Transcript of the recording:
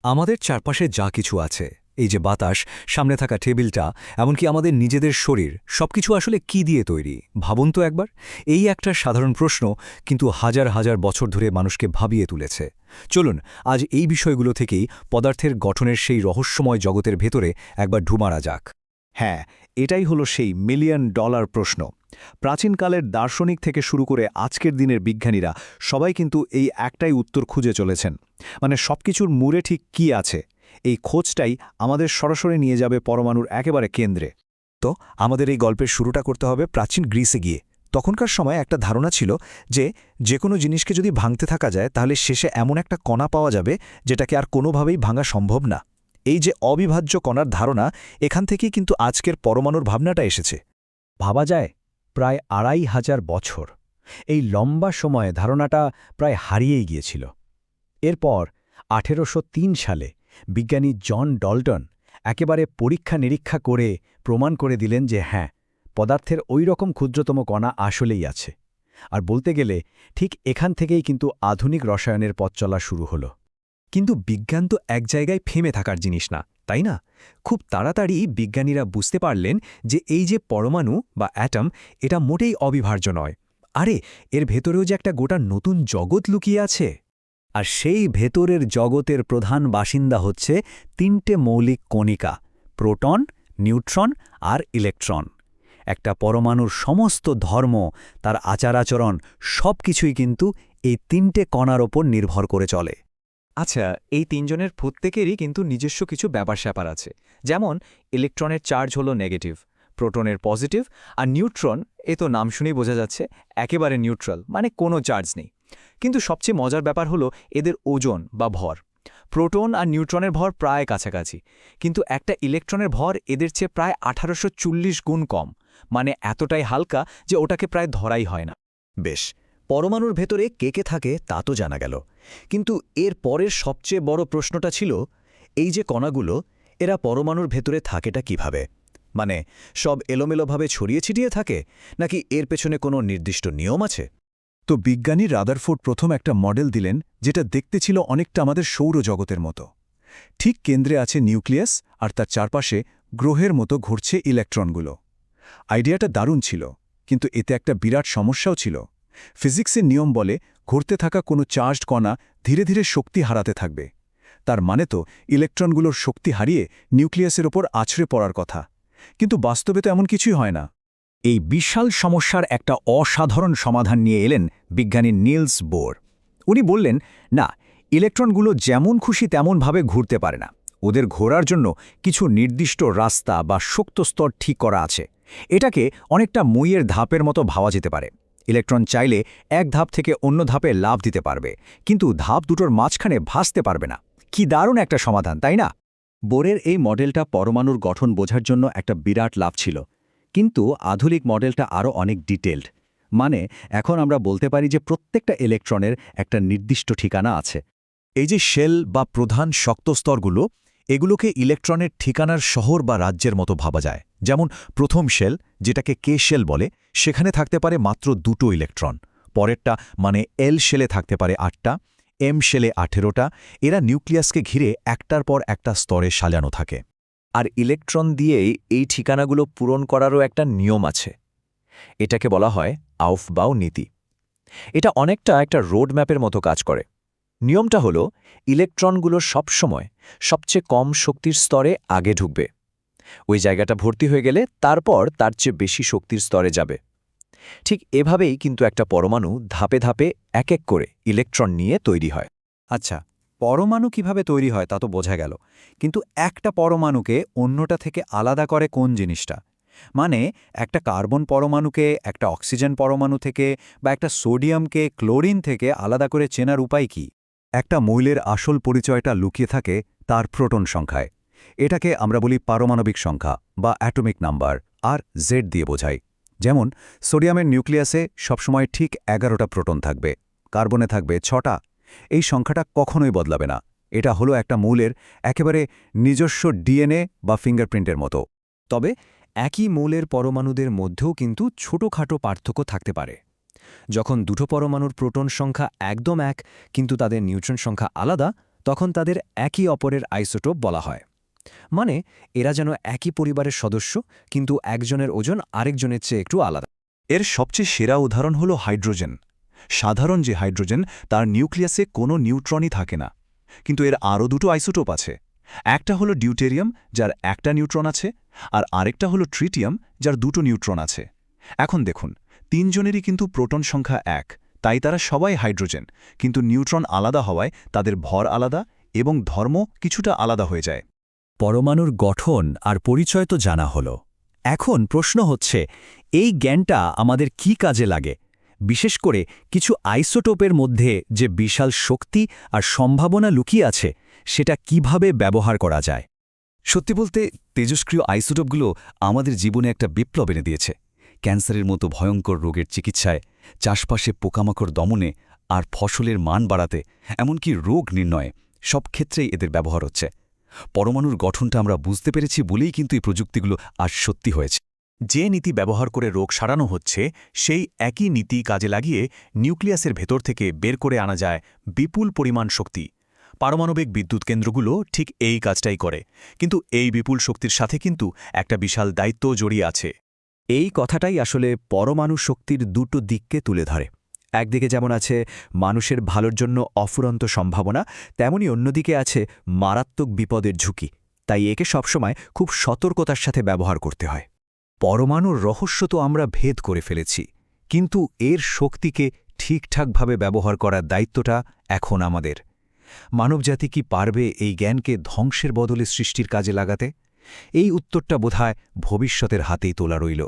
আমাদের চারপাশে যা কিছু আছে, এই যে বাতাস, সামনে থাকা টেবিলটা, এমনকি আমাদের নিজেদের শরীর, সবকিছু আসলে কি দিয়ে তৈরি ভাবুন তো একবার। এই একটা সাধারণ প্রশ্ন, কিন্তু হাজার হাজার বছর ধরে মানুষকে ভাবিয়ে তুলেছে। চলুন আজ এই বিষয়গুলো থেকেই পদার্থের গঠনের সেই রহস্যময় জগতের ভেতরে একবার ঢুমারা যাক। হ্যাঁ, এটাই হলো সেই মিলিয়ন ডলার প্রশ্ন। প্রাচীনকালের দার্শনিক থেকে শুরু করে আজকের দিনের বিজ্ঞানীরা সবাই কিন্তু এই একটাই উত্তর খুঁজে চলেছেন। মানে সবকিছুর মূলে ঠিক কি আছে, এই খোঁজটাই আমাদের সরাসরি নিয়ে যাবে পরমাণুর একেবারে কেন্দ্রে। তো আমাদের এই গল্পের শুরুটা করতে হবে প্রাচীন গ্রিসে গিয়ে। তখনকার সময় একটা ধারণা ছিল যে কোনো জিনিসকে যদি ভাঙতে থাকা যায় তাহলে শেষে এমন একটা কণা পাওয়া যাবে যেটাকে আর কোনোভাবেই ভাঙা সম্ভব না। এই যে অবিভাজ্য কণার ধারণা, এখান থেকেই কিন্তু আজকের পরমাণুর ভাবনাটা এসেছে। ভাবা যায় প্রায় ২৫০০ বছর এই লম্বা সময়ে ধারণাটা প্রায় হারিয়েই গিয়েছিল। এরপর ১৮০৩ সালে বিজ্ঞানী জন ডল্টন একেবারে পরীক্ষা নিরীক্ষা করে প্রমাণ করে দিলেন যে হ্যাঁ, পদার্থের ওই রকম ক্ষুদ্রতম কণা আসলেই আছে। আর বলতে গেলে ঠিক এখান থেকেই কিন্তু আধুনিক রসায়নের পথ চলা শুরু হলো। কিন্তু বিজ্ঞান তো এক জায়গায় থেমে থাকার জিনিস না, তাই না? খুব তাড়াতাড়ি বিজ্ঞানীরা বুঝতে পারলেন যে এই যে পরমাণু বা অ্যাটম, এটা মোটেই অবিভাজ্য নয়। আরে এর ভেতরেও যে একটা গোটা নতুন জগৎ লুকিয়ে আছে। আর সেই ভেতরের জগতের প্রধান বাসিন্দা হচ্ছে তিনটে মৌলিক কণিকা: প্রোটন, নিউট্রন আর ইলেকট্রন। একটা পরমাণুর সমস্ত ধর্ম, তার আচার-আচরণ, সবকিছুই কিন্তু এই তিনটে কণার ওপর নির্ভর করে চলে। আচ্ছা, এই তিনজনের প্রত্যেকেরই কিন্তু নিজস্ব কিছু ব্যাপার-স্যাপার আছে। যেমন ইলেকট্রনের চার্জ হলো নেগেটিভ, প্রোটনের পজিটিভ, আর নিউট্রন, এ তো নাম শুনেই বোঝা যাচ্ছে একেবারে নিউট্রাল, মানে কোনো চার্জ নেই। কিন্তু সবচেয়ে মজার ব্যাপার হলো এদের ওজন বা ভর। প্রোটন আর নিউট্রনের ভর প্রায় কাছাকাছি, কিন্তু একটা ইলেকট্রনের ভর এদের চেয়ে প্রায় ১৮৪০ গুণ কম, মানে এতটাই হালকা যে ওটাকে প্রায় ধরাই হয় না। বেশ, পরমাণুর ভেতরে কে কে থাকে তা তো জানা গেল, কিন্তু এর পরের সবচেয়ে বড় প্রশ্নটা ছিল এই যে কণাগুলো, এরা পরমাণুর ভেতরে থাকেটা কিভাবে? মানে সব এলোমেলোভাবে ছড়িয়ে ছিটিয়ে থাকে, নাকি এর পেছনে কোনো নির্দিষ্ট নিয়ম আছে? তো বিজ্ঞানী রাদারফোর্ড প্রথম একটা মডেল দিলেন যেটা দেখতে ছিল অনেকটা আমাদের সৌরজগতের মতো। ঠিক কেন্দ্রে আছে নিউক্লিয়াস, আর তার চারপাশে গ্রহের মতো ঘুরছে ইলেকট্রনগুলো। আইডিয়াটা দারুণ ছিল, কিন্তু এতে একটা বিরাট সমস্যাও ছিল। ফিজিক্সের নিয়ম বলে ঘুরতে থাকা কোনো চার্জড কণা ধীরে ধীরে শক্তি হারাতে থাকবে। তার মানে তো ইলেকট্রনগুলোর শক্তি হারিয়ে নিউক্লিয়াসের ওপর আছড়ে পড়ার কথা, কিন্তু বাস্তবে তো এমন কিছুই হয় না। এই বিশাল সমস্যার একটা অসাধারণ সমাধান নিয়ে এলেন বিজ্ঞানী নিলস বোর। উনি বললেন, না, ইলেকট্রনগুলো যেমন খুশি তেমনভাবে ঘুরতে পারে না। ওদের ঘোরার জন্য কিছু নির্দিষ্ট রাস্তা বা শক্ত স্তর ঠিক করা আছে। এটাকে অনেকটা মইয়ের ধাপের মতো ভাবা যেতে পারে। ইলেকট্রন চাইলে এক ধাপ থেকে অন্য ধাপে লাফ দিতে পারবে, কিন্তু ধাপ দুটোর মাঝখানে ভাসতে পারবে না। কি দারুণ একটা সমাধান, তাই না? বোরের এই মডেলটা পরমাণুর গঠন বোঝার জন্য একটা বিরাট লাভ ছিল, কিন্তু আধুনিক মডেলটা আরও অনেক ডিটেলড। মানে এখন আমরা বলতে পারি যে প্রত্যেকটা ইলেকট্রনের একটা নির্দিষ্ট ঠিকানা আছে। এই যে শেল বা প্রধান শক্ত স্তরগুলো, এগুলোকে ইলেকট্রনের ঠিকানার শহর বা রাজ্যের মতো ভাবা যায়। যেমন প্রথম শেল, যেটাকে কে শেল বলে, সেখানে থাকতে পারে মাত্র 2টো ইলেকট্রন। পরেরটা মানে এল শেলে থাকতে পারে 8টা, এম শেলে 18টা। এরা নিউক্লিয়াসকে ঘিরে একটার পর একটা স্তরে সাজানো থাকে। আর ইলেকট্রন দিয়েই এই ঠিকানাগুলো পূরণ করারও একটা নিয়ম আছে। এটাকে বলা হয় আউফবাউ নীতি। এটা অনেকটা একটা রোড ম্যাপের মতো কাজ করে। নিয়মটা হলো ইলেকট্রনগুলো সবসময় সবচেয়ে কম শক্তির স্তরে আগে ঢুকবে। ওই জায়গাটা ভর্তি হয়ে গেলে তারপর তার চেয়ে বেশি শক্তির স্তরে যাবে। ঠিক এভাবেই কিন্তু একটা পরমাণু ধাপে ধাপে এক এক করে ইলেকট্রন নিয়ে তৈরি হয়। আচ্ছা, পরমাণু কিভাবে তৈরি হয় তা তো বোঝা গেল, কিন্তু একটা পরমাণুকে অন্যটা থেকে আলাদা করে কোন জিনিসটা? মানে একটা কার্বন পরমাণুকে একটা অক্সিজেন পরমাণু থেকে বা একটা সোডিয়ামকে ক্লোরিন থেকে আলাদা করে চেনার উপায় কি? একটা মৌলের আসল পরিচয়টা লুকিয়ে থাকে তার প্রোটন সংখ্যায়। এটাকে আমরা বলি পারমাণবিক সংখ্যা বা অ্যাটমিক নাম্বার, আর জেড দিয়ে বোঝাই। যেমন সোডিয়ামের নিউক্লিয়াসে সবসময় ঠিক 11টা প্রোটন থাকবে, কার্বনে থাকবে 6টা। এই সংখ্যাটা কখনোই বদলাবে না। এটা হলো একটা মৌলের একেবারে নিজস্ব ডিএনএ বা ফিঙ্গারপ্রিন্টের মতো। তবে একই মৌলের পরমাণুদের মধ্যেও কিন্তু ছোটখাটো পার্থক্য থাকতে পারে। যখন দুটো পরমাণুর প্রোটন সংখ্যা একদম এক, কিন্তু তাদের নিউট্রন সংখ্যা আলাদা, তখন তাদের একই অপরের আইসোটোপ বলা হয়। মানে এরা যেন একই পরিবারের সদস্য, কিন্তু একজনের ওজন আরেকজনের চেয়ে একটু আলাদা। এর সবচেয়ে সেরা উদাহরণ হল হাইড্রোজেন। সাধারণ যে হাইড্রোজেন, তার নিউক্লিয়াসে কোনো নিউট্রনই থাকে না, কিন্তু এর আরও দুটো আইসোটোপ আছে। একটা হলো ডিউটেরিয়াম, যার একটা নিউট্রন আছে, আর আরেকটা হলো ট্রিটিয়াম, যার দুটো নিউট্রন আছে। এখন দেখুন, তিনজনেরই কিন্তু প্রোটন সংখ্যা 1, তাই তারা সবাই হাইড্রোজেন, কিন্তু নিউট্রন আলাদা হওয়ায় তাদের ভর আলাদা এবং ধর্ম কিছুটা আলাদা হয়ে যায়। পরমাণুর গঠন আর পরিচয় তো জানা হলো। এখন প্রশ্ন হচ্ছে, এই জ্ঞানটা আমাদের কি কাজে লাগে? বিশেষ করে কিছু আইসোটোপের মধ্যে যে বিশাল শক্তি আর সম্ভাবনা লুকিয়ে আছে, সেটা কিভাবে ব্যবহার করা যায়? সত্যি বলতে, তেজস্ক্রিয় আইসোটোপগুলো আমাদের জীবনে একটা বিপ্লব এনে দিয়েছে। ক্যান্সারের মতো ভয়ঙ্কর রোগের চিকিৎসায়, চাষবাসে পোকামাকড় দমনে আর ফসলের মান বাড়াতে, এমনকি রোগ নির্ণয়ে, সব ক্ষেত্রেই এদের ব্যবহার হচ্ছে। পরমাণুর গঠনটা আমরা বুঝতে পেরেছি বলেই কিন্তু এই প্রযুক্তিগুলো আজ সত্যি হয়েছে। যে নীতি ব্যবহার করে রোগ সারানো হচ্ছে, সেই একই নীতি কাজে লাগিয়ে নিউক্লিয়াসের ভেতর থেকে বের করে আনা যায় বিপুল পরিমাণ শক্তি। পারমাণবিক বিদ্যুৎ কেন্দ্রগুলো ঠিক এই কাজটাই করে, কিন্তু এই বিপুল শক্তির সাথে কিন্তু একটা বিশাল দায়িত্ব জড়িয়ে আছে। এই কথাটাই আসলে পরমাণু শক্তির দুটো দিককে তুলে ধরে। একদিকে যেমন আছে মানুষের ভালোর জন্য অফুরন্ত সম্ভাবনা, তেমনি অন্যদিকে আছে মারাত্মক বিপদের ঝুঁকি। তাই একে সবসময় খুব সতর্কতার সাথে ব্যবহার করতে হয়। পরমাণুর রহস্য তো আমরা ভেদ করে ফেলেছি, কিন্তু এর শক্তিকে ঠিকঠাকভাবে ব্যবহার করার দায়িত্বটা এখন আমাদের। মানবজাতি কি পারবে এই জ্ঞানকে ধ্বংসের বদলে সৃষ্টির কাজে লাগাতে? এই উত্তরটা বোধহয় ভবিষ্যতের হাতেই তোলা রইল।